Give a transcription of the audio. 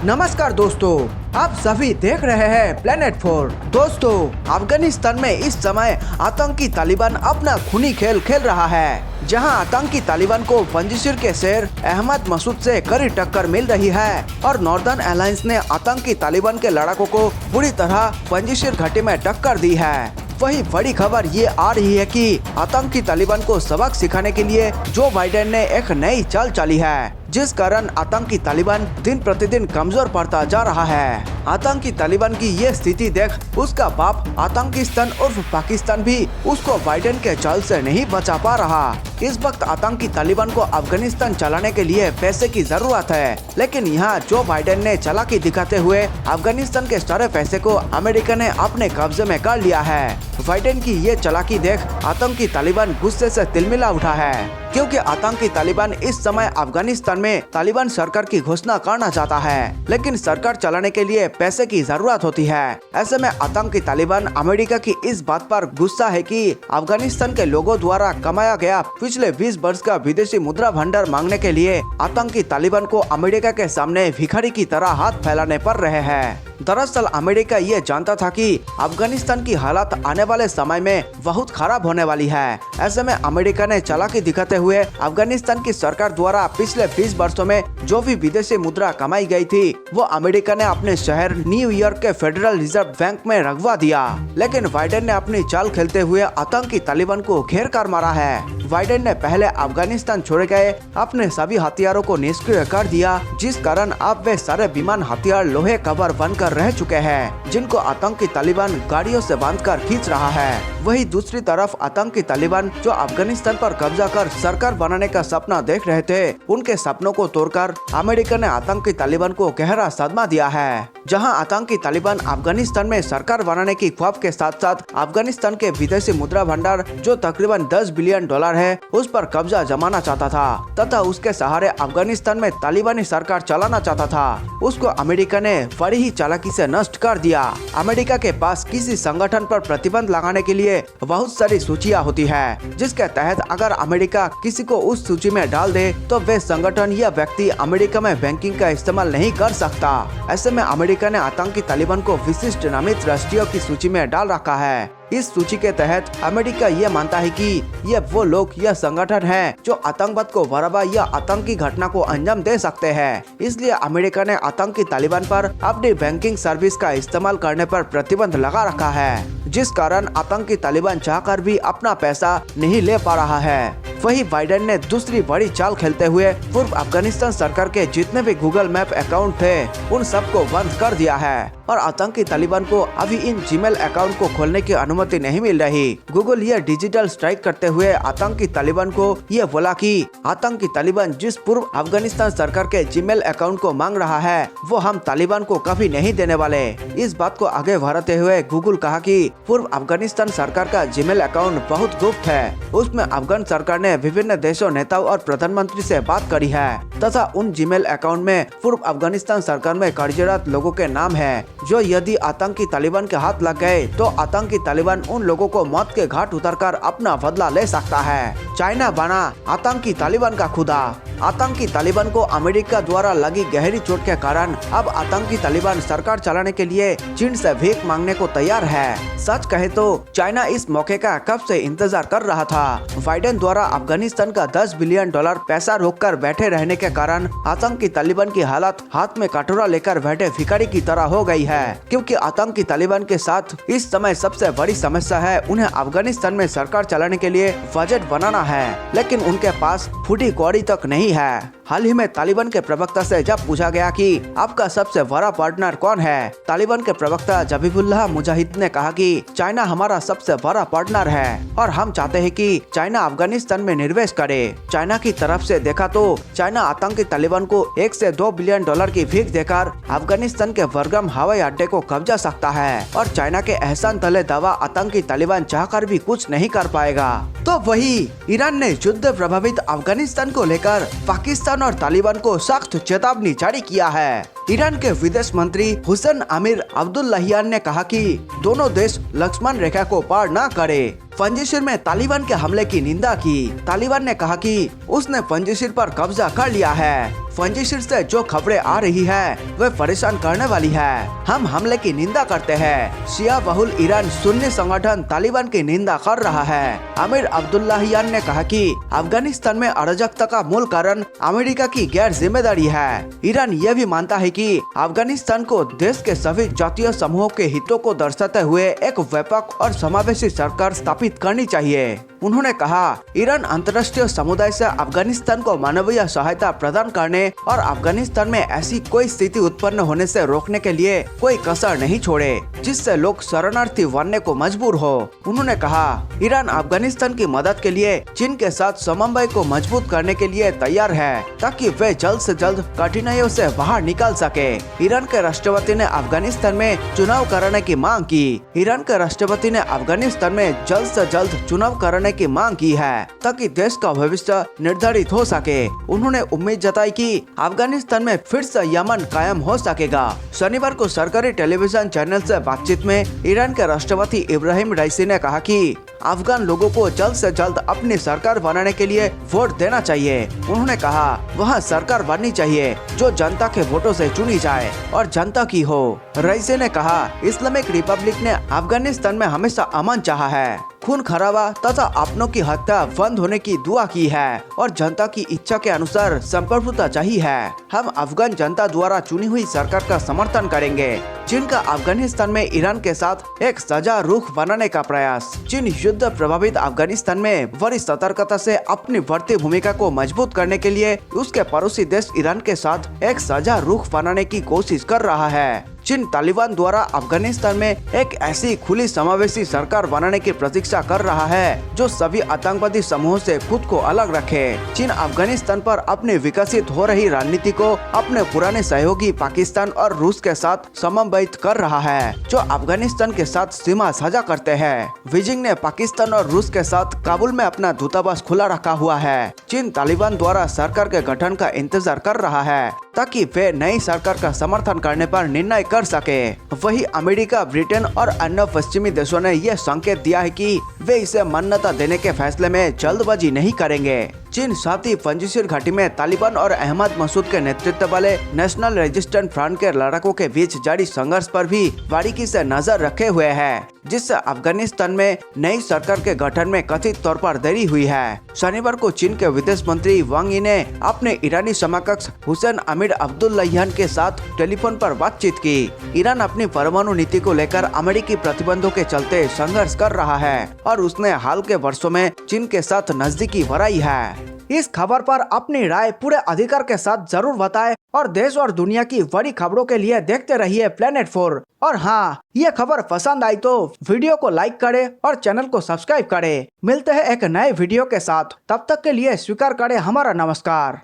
नमस्कार दोस्तों, आप सभी देख रहे हैं प्लेनेट 4। दोस्तों, अफगानिस्तान में इस समय आतंकी तालिबान अपना खूनी खेल खेल रहा है, जहां आतंकी तालिबान को पंजशीर के शहर अहमद मसूद से कड़ी टक्कर मिल रही है और नॉर्दर्न अलायंस ने आतंकी तालिबान के लड़ाकों को बुरी तरह पंजशीर घाटी में टक्कर दी है। वही बड़ी खबर ये आ रही है कि आतंकी तालिबान को सबक सिखाने के लिए जो बाइडेन ने एक नई चाल चली है, जिस कारण आतंकी तालिबान दिन प्रतिदिन कमजोर पड़ता जा रहा है। आतंकी तालिबान की ये स्थिति देख उसका बाप आतंकिस्तान उर्फ पाकिस्तान भी उसको बाइडेन के चाल से नहीं बचा पा रहा। इस वक्त आतंकी तालिबान को अफगानिस्तान चलाने के लिए पैसे की जरूरत है, लेकिन यहाँ जो बाइडेन ने चालाकी दिखाते हुए अफगानिस्तान के सारे पैसे को अमेरिका ने अपने कब्जे में कर लिया है। बाइडेन की ये चालाकी देख आतंकी तालिबान गुस्से से तिलमिला उठा है, क्योंकि आतंकी तालिबान इस समय अफगानिस्तान में तालिबान सरकार की घोषणा करना चाहता है, लेकिन सरकार चलाने के लिए पैसे की जरूरत होती है। ऐसे में आतंकी तालिबान अमेरिका की इस बात पर गुस्सा है कि अफगानिस्तान के लोगों द्वारा कमाया गया पिछले 20 वर्ष का विदेशी मुद्रा भंडार मांगने के लिए आतंकी तालिबान को अमेरिका के सामने भिखारी की तरह हाथ फैलाने पड़ रहे हैं। दरअसल अमेरिका ये जानता था कि अफगानिस्तान की हालत आने वाले समय में बहुत खराब होने वाली है। ऐसे में अमेरिका ने चालाकी दिखाते हुए अफगानिस्तान की सरकार द्वारा पिछले 20 वर्षों में जो भी विदेशी मुद्रा कमाई गई थी, वो अमेरिका ने अपने शहर न्यूयॉर्क के फेडरल रिजर्व बैंक में रखवा दिया। लेकिन बाइडेन ने अपनी चाल खेलते हुए आतंकी तालिबान को घेर कर मारा है। बाइडेन ने पहले अफगानिस्तान छोड़ गए अपने सभी हथियारों को निष्क्रिय कर दिया, जिस कारण अब वे सारे विमान हथियार लोहे कवर बनकर रह चुके हैं, जिनको आतंकी तालिबान गाड़ियों से बांधकर खींच रहा है। वही दूसरी तरफ आतंकी तालिबान जो अफगानिस्तान पर कब्जा कर सरकार बनाने का सपना देख रहे थे, उनके सपनों को तोड़कर अमेरिका ने आतंकी तालिबान को गहरा सदमा दिया है। जहां आतंकी तालिबान अफगानिस्तान में सरकार बनाने की ख्वाब के साथ साथ अफगानिस्तान के विदेशी मुद्रा भंडार जो तकरीबन 10 बिलियन डॉलर है, उस पर कब्जा जमाना चाहता था तथा उसके सहारे अफगानिस्तान में तालिबानी सरकार चलाना चाहता था, उसको अमेरिका ने बड़ी ही चालाकी से नष्ट कर दिया। अमेरिका के पास किसी संगठन पर प्रतिबंध लगाने के लिए बहुत सारी सूचियां होती है, जिसके तहत अगर अमेरिका किसी को उस सूची में डाल दे तो वे संगठन या व्यक्ति अमेरिका में बैंकिंग का इस्तेमाल नहीं कर सकता। ऐसे में अमेरिका ने आतंकी तालिबान को विशिष्ट नामित राष्ट्रीय की सूची में डाल रखा है। इस सूची के तहत अमेरिका ये मानता है कि ये वो लोग या संगठन हैं जो आतंकवाद को बढ़ावा या आतंकी घटना को अंजाम दे सकते हैं। इसलिए अमेरिका ने आतंकी तालिबान पर अपनी बैंकिंग सर्विस का इस्तेमाल करने पर प्रतिबंध लगा रखा है, जिस कारण आतंकी तालिबान चाहकर भी अपना पैसा नहीं ले पा रहा है। वही बाइडेन ने दूसरी बड़ी चाल खेलते हुए पूर्व अफगानिस्तान सरकार के जितने भी गूगल मैप अकाउंट थे, उन सबको बंद कर दिया है और आतंकी तालिबान को अभी इन जीमेल अकाउंट को खोलने की अनुमति नहीं मिल रही। गूगल ये डिजिटल स्ट्राइक करते हुए आतंकी तालिबान को ये बोला कि आतंकी तालिबान जिस पूर्व अफगानिस्तान सरकार के जीमेल अकाउंट को मांग रहा है, वो हम तालिबान को कभी नहीं देने वाले। इस बात को आगे बढ़ाते हुए गूगल कहा कि पूर्व अफगानिस्तान सरकार का जीमेल अकाउंट बहुत गुप्त है, उसमें अफगान सरकार ने विभिन्न देशों नेताओं और प्रधानमंत्री से बात करी है तथा उन जीमेल अकाउंट में पूर्व अफगानिस्तान सरकार में कार्यरत लोगों के नाम है, जो यदि आतंकी तालिबान के हाथ लग गए तो आतंकी तालिबान उन लोगों को मौत के घाट उतरकर अपना बदला ले सकता है। चाइना बना आतंकी तालिबान का खुदा। आतंकी तालिबान को अमेरिका द्वारा लगी गहरी चोट के कारण अब आतंकी तालिबान सरकार चलाने के लिए चीन से भीख मांगने को तैयार है। सच कहे तो चाइना इस मौके का कब से इंतजार कर रहा था। बाइडेन द्वारा अफगानिस्तान का 10 बिलियन डॉलर पैसा रोककर बैठे रहने के कारण आतंकी तालिबान की हालत हाथ में कटोरा लेकर बैठे भिखारी की तरह हो गई है, क्योंकि आतंकी तालिबान के साथ इस समय सबसे बड़ी समस्या है उन्हें अफगानिस्तान में सरकार चलाने के लिए बजट बनाना है, लेकिन उनके पास फूटी कौड़ी तक नहीं है। हाल ही में तालिबान के प्रवक्ता से जब पूछा गया कि आपका सबसे बड़ा पार्टनर कौन है, तालिबान के प्रवक्ता जबीहुल्लाह मुजाहिद ने कहा कि चाइना हमारा सबसे बड़ा पार्टनर है और हम चाहते हैं कि चाइना अफगानिस्तान में निवेश करे। चाइना की तरफ से देखा तो चाइना आतंकी तालिबान को 1 से 2 बिलियन डॉलर की भीख देकर अफगानिस्तान के बरगम हवाई अड्डे को कब्जा सकता है और चाइना के एहसान तले दवा आतंकी तालिबान चाहकर भी कुछ नहीं कर पाएगा। तो वही ईरान ने युद्ध प्रभावित अफगानिस्तान को लेकर पाकिस्तान और तालिबान को सख्त चेतावनी जारी किया है। ईरान के विदेश मंत्री हुसैन आमिर अब्दुल्लाहियान ने कहा कि दोनों देश लक्ष्मण रेखा को पार न करें। पंजशीर में तालिबान के हमले की निंदा की। तालिबान ने कहा कि उसने पंजशीर पर कब्जा कर लिया है। फंजिशिर से जो खबरें आ रही है वे परेशान करने वाली है। हम हमले की निंदा करते हैं। शिया बहुल ईरान सुन्नी संगठन तालिबान की निंदा कर रहा है। आमिर अब्दुल्लाहियान ने कहा कि अफगानिस्तान में अराजकता का मूल कारण अमेरिका की गैर जिम्मेदारी है। ईरान यह भी मानता है कि अफगानिस्तान को देश के सभी जातीय समूहों के हितों को दर्शाते हुए एक व्यापक और समावेशी सरकार स्थापित करनी चाहिए। उन्होंने कहा, ईरान अंतर्राष्ट्रीय समुदाय से अफगानिस्तान को मानवीय सहायता प्रदान करने और अफगानिस्तान में ऐसी कोई स्थिति उत्पन्न होने से रोकने के लिए कोई कसर नहीं छोड़े जिससे लोग शरणार्थी बनने को मजबूर हो। उन्होंने कहा, ईरान अफगानिस्तान की मदद के लिए चीन के साथ समन्वय को मजबूत करने के लिए तैयार है ताकि वे जल्द से जल्द कठिनाइयों से बाहर निकल सके। ईरान के राष्ट्रपति ने अफगानिस्तान में चुनाव कराने की मांग की। ईरान के राष्ट्रपति ने अफगानिस्तान में जल्द से जल्द चुनाव कराने की मांग की है ताकि देश का भविष्य निर्धारित हो सके। उन्होंने उम्मीद जताई कि अफगानिस्तान में फिर से यमन कायम हो सकेगा। शनिवार को सरकारी टेलीविजन चैनल से बातचीत में ईरान के राष्ट्रपति इब्राहिम राइसी ने कहा कि अफगान लोगों को जल्द से जल्द अपनी सरकार बनाने के लिए वोट देना चाहिए। उन्होंने कहा, वह सरकार बननी चाहिए जो जनता के वोटों से चुनी जाए और जनता की हो। राइसी ने कहा, इस्लामिक रिपब्लिक ने अफगानिस्तान में हमेशा अमन चाहा है, खून खराबा तथा अपनों की हत्या बंद होने की दुआ की है और जनता की इच्छा के अनुसार संप्रभुता चाहिए है। हम अफगान जनता द्वारा चुनी हुई सरकार का समर्थन करेंगे। चीन का अफगानिस्तान में ईरान के साथ एक सजा रुख बनाने का प्रयास। चीन युद्ध प्रभावित अफगानिस्तान में बड़ी सतर्कता से अपनी बढ़ती भूमिका को मजबूत करने के लिए उसके पड़ोसी देश ईरान के साथ एक सजा रुख बनाने की कोशिश कर रहा है। चीन तालिबान द्वारा अफगानिस्तान में एक ऐसी खुली समावेशी सरकार बनाने की प्रतीक्षा कर रहा है जो सभी आतंकवादी समूहों से खुद को अलग रखे। चीन अफगानिस्तान पर अपनी विकसित हो रही रणनीति को अपने पुराने सहयोगी पाकिस्तान और रूस के साथ समन्वयित कर रहा है जो अफगानिस्तान के साथ सीमा साझा करते हैं। बीजिंग ने पाकिस्तान और रूस के साथ काबुल में अपना दूतावास खुला रखा हुआ है। चीन तालिबान द्वारा सरकार के गठन का इंतजार कर रहा है ताकि वे नई सरकार का समर्थन करने पर निर्णय कर सके। वही अमेरिका, ब्रिटेन और अन्य पश्चिमी देशों ने यह संकेत दिया है कि वे इसे मान्यता देने के फैसले में जल्दबाजी नहीं करेंगे। चीन साथ ही पंजशीर घाटी में तालिबान और अहमद मसूद के नेतृत्व वाले नेशनल रेजिस्टेंट फ्रंट के लड़ाकों के बीच जारी संघर्ष पर भी बारीकी से नजर रखे हुए है, जिससे अफगानिस्तान में नई सरकार के गठन में कथित तौर पर देरी हुई है। शनिवार को चीन के विदेश मंत्री वांग यी ने अपने ईरानी समकक्ष हुसैन आमिर अब्दुल्लाहियान के साथ टेलीफोन पर बातचीत की। ईरान अपनी परमाणु नीति को लेकर अमेरिकी प्रतिबंधों के चलते संघर्ष कर रहा है और उसने हाल के वर्षों में चीन के साथ नजदीकी बढ़ाई है। इस खबर पर अपनी राय पूरे अधिकार के साथ जरूर बताएं और देश और दुनिया की बड़ी खबरों के लिए देखते रहिए प्लेनेट 4। और हाँ, ये खबर पसंद आई तो वीडियो को लाइक करें और चैनल को सब्सक्राइब करें। मिलते हैं एक नए वीडियो के साथ, तब तक के लिए स्वीकार करें हमारा नमस्कार।